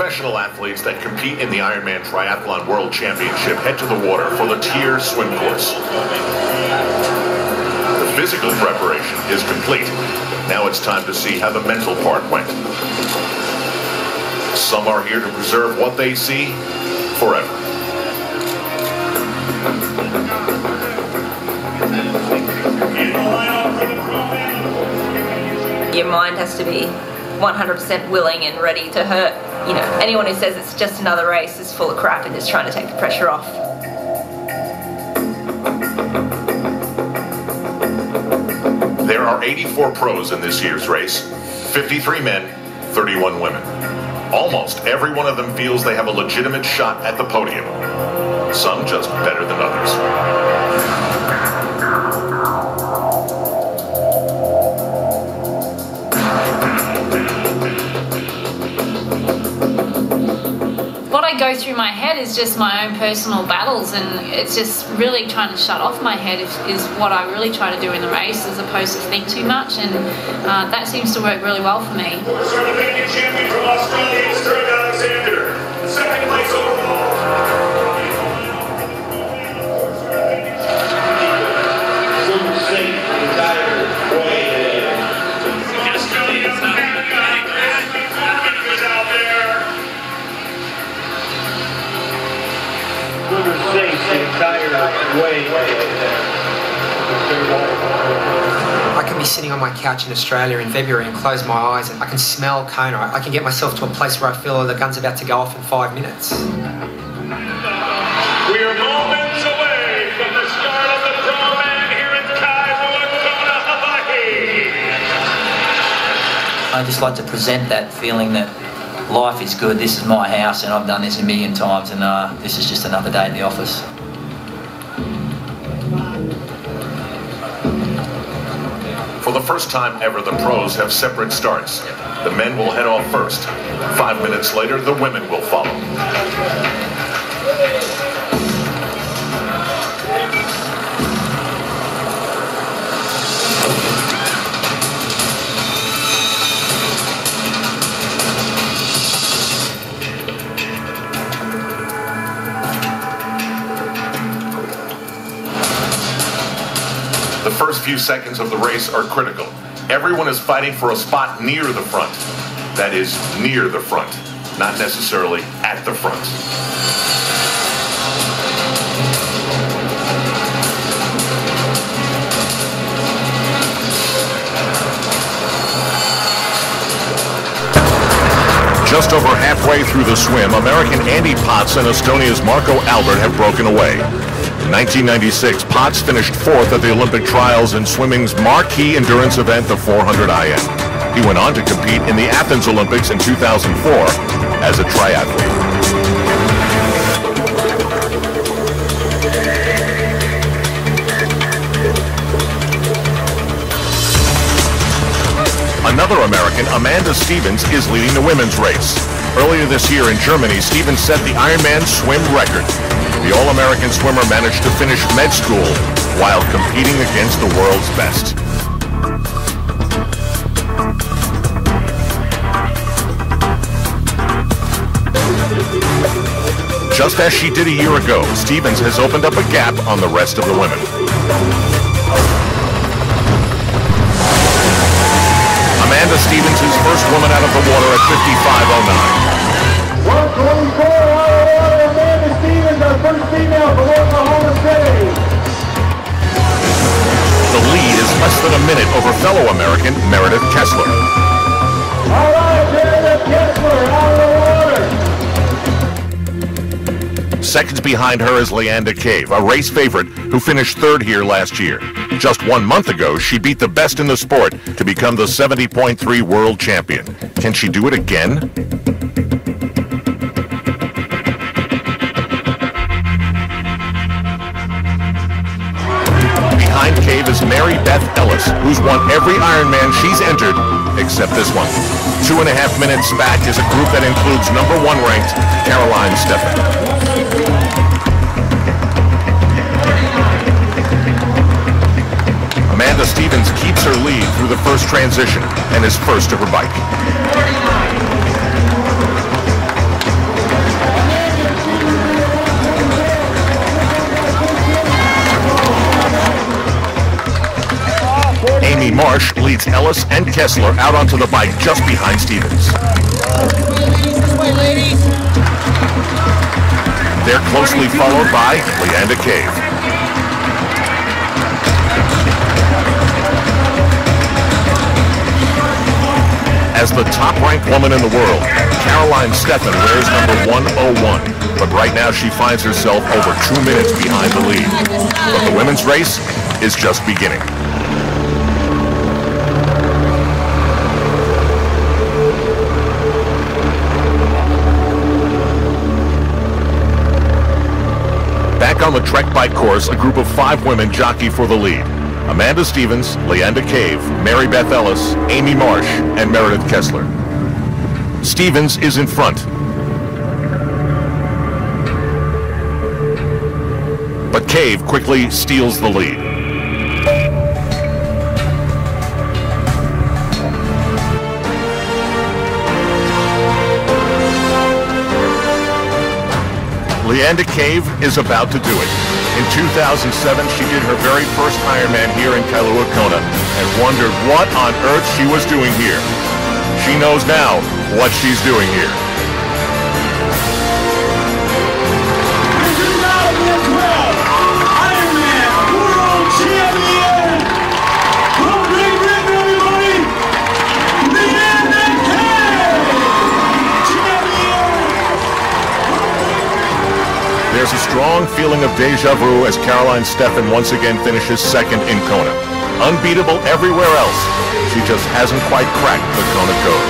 Professional athletes that compete in the Ironman Triathlon World Championship head to the water for the tier swim course. The physical preparation is complete. Now it's time to see how the mental part went. Some are here to preserve what they see forever. Your mind has to be 100% willing and ready to hurt. You know, anyone who says it's just another race is full of crap and just trying to take the pressure off. There are 84 pros in this year's race, 53 men, 31 women. Almost every one of them feels they have a legitimate shot at the podium. Some just better than others. What I go through my head is just my own personal battles, and it's just really trying to shut off my head is what I really try to do in the race, as opposed to think too much, and that seems to work really well for me. Champion from Australia is Greg Alexander, second place overall. I can be sitting on my couch in Australia in February and close my eyes and I can smell Kona. I can get myself to a place where I feel the gun's about to go off in 5 minutes. We are moments away from the start of the Pro-Man here in Kona, Hawaii. I just like to present that feeling that life is good, this is my house and I've done this a million times, and this is just another day in the office. For the first time ever, the pros have separate starts. The men will head off first. 5 minutes later, the women will follow. The first few seconds of the race are critical. Everyone is fighting for a spot near the front. That is, near the front, not necessarily at the front. Just over halfway through the swim, American Andy Potts and Estonia's Marco Albert have broken away. In 1996, Potts finished 4th at the Olympic trials in swimming's marquee endurance event, the 400 IM. He went on to compete in the Athens Olympics in 2004 as a triathlete. Another American, Amanda Stevens, is leading the women's race. Earlier this year in Germany, Stevens set the Ironman swim record. The All-American swimmer managed to finish med school while competing against the world's best. Just as she did a year ago, Stevens has opened up a gap on the rest of the women. Amanda Stevens is first woman out of the water at 55:09. 124 out of the water, Amanda Stevens, our first female from Oklahoma City. The lead is less than a minute over fellow American Meredith Kessler. All right, Meredith Kessler out of the water. Seconds behind her is Leanda Cave, a race favorite who finished 3rd here last year. Just 1 month ago, she beat the best in the sport to become the 70.3 world champion. Can she do it again? Behind Cave is Mary Beth Ellis, who's won every Ironman she's entered except this one. 2.5 minutes back is a group that includes #1 ranked Caroline Steffen. Amanda Stevens keeps her lead through the first transition and is first to her bike. Marsh leads Ellis and Kessler out onto the bike just behind Stevens. They're closely followed by Leanda Cave. As the top-ranked woman in the world, Caroline Steffen wears number 101, but right now she finds herself over 2 minutes behind the lead. But the women's race is just beginning. Back on the Trek bike course, a group of 5 women jockey for the lead. Amanda Stevens, Leanda Cave, Mary Beth Ellis, Amy Marsh, and Meredith Kessler. Stevens is in front. But Cave quickly steals the lead. Leanda Cave is about to do it. In 2007, she did her very first Ironman here in Kailua Kona and wondered what on earth she was doing here. She knows now what she's doing here. The 2012 Ironman World Champion! From Great Britain, everybody! Leanda Cave! Champion! There's a strong feeling of deja vu as Caroline Steffen once again finishes second in Kona. Unbeatable everywhere else, she just hasn't quite cracked the Kona code.